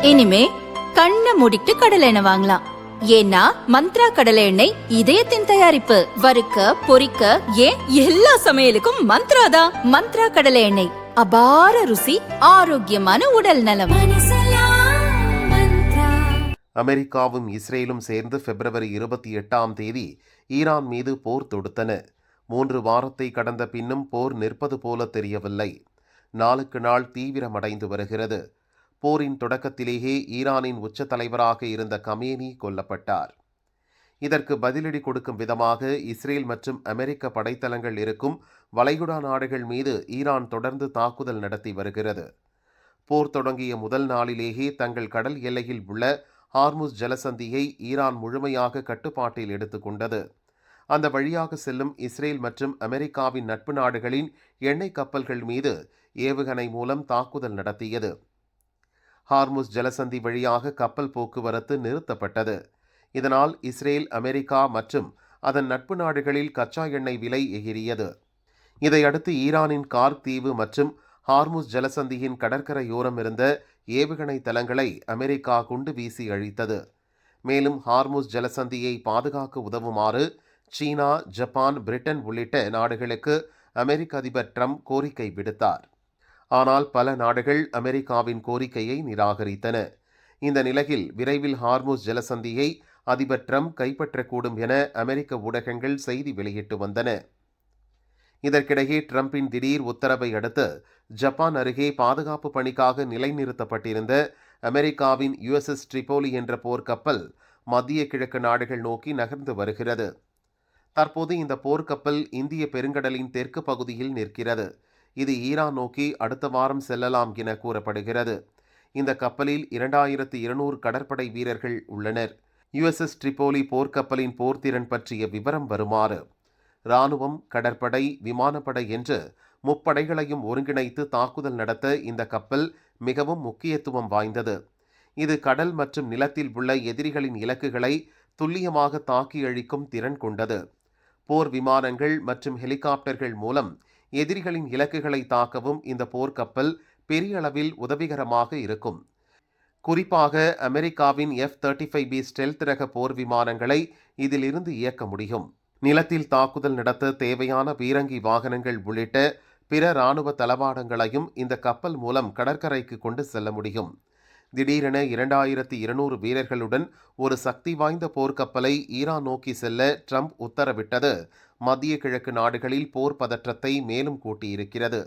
இனிமே கண்ணை மூடிட்டு கடலை எண்ணெய் வாங்கலாம். ஏன்னா மந்த்ரா கடலை எண்ணெய் இதயத்தின் தயாரிப்பு. வறுக்க பொரிக்க ஏன் எல்லா சமையலுக்கும் மந்த்ரா தான். மந்த்ரா கடலை எண்ணெய், அபார ருசி, ஆரோக்கியமான உடல் நலம். அமெரிக்காவும் இஸ்ரேலும் சேர்ந்து பிப்ரவரி 28 ஈரான் மீது போர் தொடுத்தன. 3 வாரத்தை கடந்த பின்னும் போர் நிற்பது போல தெரியவில்லை. நாளுக்கு நாள் தீவிரமடைந்து வருகிறது. போரின் தொடக்கத்திலேயே ஈரானின் உச்ச தலைவராக இருந்த கமேனி கொல்லப்பட்டார். இதற்கு பதிலடி கொடுக்கும் விதமாக இஸ்ரேல் மற்றும் அமெரிக்க படைத்தளங்கள் இருக்கும் வளைகுடா நாடுகள் மீது ஈரான் தொடர்ந்து தாக்குதல் நடத்தி வருகிறது. போர் தொடங்கிய முதல் நாளிலேயே தங்கள் கடல் எல்லையில் உள்ள ஹார்முஸ் ஜலசந்தியை ஈரான் முழுமையாக கட்டுப்பாட்டில் எடுத்துக்கொண்டது. அந்த வழியாக செல்லும் இஸ்ரேல் மற்றும் அமெரிக்காவின் நட்பு நாடுகளின் எண்ணெய் கப்பல்கள் மீது ஏவுகணை மூலம் தாக்குதல் நடத்தியது. ஹார்முஸ் ஜலசந்தி வழியாக கப்பல் போக்குவரத்து நிறுத்தப்பட்டது. இதனால் இஸ்ரேல், அமெரிக்கா மற்றும் அதன் நட்பு நாடுகளில் கச்சா எண்ணெய் விலை எகிரியது. இதையடுத்து ஈரானின் கார்க் தீவு மற்றும் ஹார்முஸ் ஜலசந்தியின் கடற்கரையோரம் இருந்த ஏவுகணை தளங்களை அமெரிக்கா குண்டு வீசி அழித்தது. மேலும் ஹார்முஸ் ஜலசந்தியை பாதுகாக்க உதவுமாறு சீனா, ஜப்பான், பிரிட்டன் உள்ளிட்ட நாடுகளுக்கு அமெரிக்க அதிபர் ட்ரம்ப் கோரிக்கை விடுத்தார். ஆனால் பல நாடுகள் அமெரிக்காவின் கோரிக்கையை நிராகரித்தன. இந்த நிலையில் விரைவில் ஹார்முஸ் ஜலசந்தியை அதிபர் ட்ரம்ப் கைப்பற்றக்கூடும் என அமெரிக்க ஊடகங்கள் செய்தி வெளியிட்டு வந்தன. இதற்கிடையே ட்ரம்பின் திடீர் உத்தரவை அடுத்து ஜப்பான் அருகே பாதுகாப்பு பணிக்காக நிலைநிறுத்தப்பட்டிருந்த அமெரிக்காவின் USS ட்ரிபோலி என்ற போர்க்கப்பல் மத்திய கிழக்கு நாடுகள் நோக்கி நகர்ந்து வருகிறது. தற்போது இந்த போர்க்கப்பல் இந்திய பெருங்கடலின் தெற்கு பகுதியில் நிற்கிறது. இது ஈரான் நோக்கி அடுத்த வாரம் செல்லலாம் என கூறப்படுகிறது. இந்த கப்பலில் 2200 கடற்படை வீரர்கள் உள்ளனர். USS ட்ரிபோலி போர்க்கப்பலின் போர்த்திறன் பற்றிய விவரம் வருமாறு: இராணுவம், கடற்படை, விமானப்படை என்று முப்படைகளையும் ஒருங்கிணைத்து தாக்குதல் நடத்த இந்த கப்பல் மிகவும் முக்கியத்துவம் வாய்ந்தது. இது கடல் மற்றும் நிலத்தில் உள்ள எதிரிகளின் இலக்குகளை துல்லியமாக தாக்கி அழிக்கும் திறன் கொண்டது. போர் விமானங்கள் மற்றும் ஹெலிகாப்டர்கள் மூலம் எதிரிகளின் இலக்குகளை தாக்கவும் இந்த போர்க்கப்பல் பெரிய அளவில் உதவிகரமாக இருக்கும். குறிப்பாக அமெரிக்காவின் F-35B ஸ்டெல்த் ரக போர் விமானங்களை இதிலிருந்து இயக்க முடியும். நிலத்தில் தாக்குதல் நடத்த தேவையான பீரங்கி வாகனங்கள் உள்ளிட்ட பிற இராணுவ தளவாடங்களையும் இந்த கப்பல் மூலம் கடற்கரைக்கு கொண்டு செல்ல முடியும். திடீரென 2200 வீரர்களுடன் ஒரு சக்தி வாய்ந்த போர்க்கப்பலை ஈரான் நோக்கி செல்ல ட்ரம்ப் உத்தரவிட்டது மத்திய கிழக்கு நாடுகளில் போர் பதற்றத்தை மேலும் கூட்டியிருக்கிறது.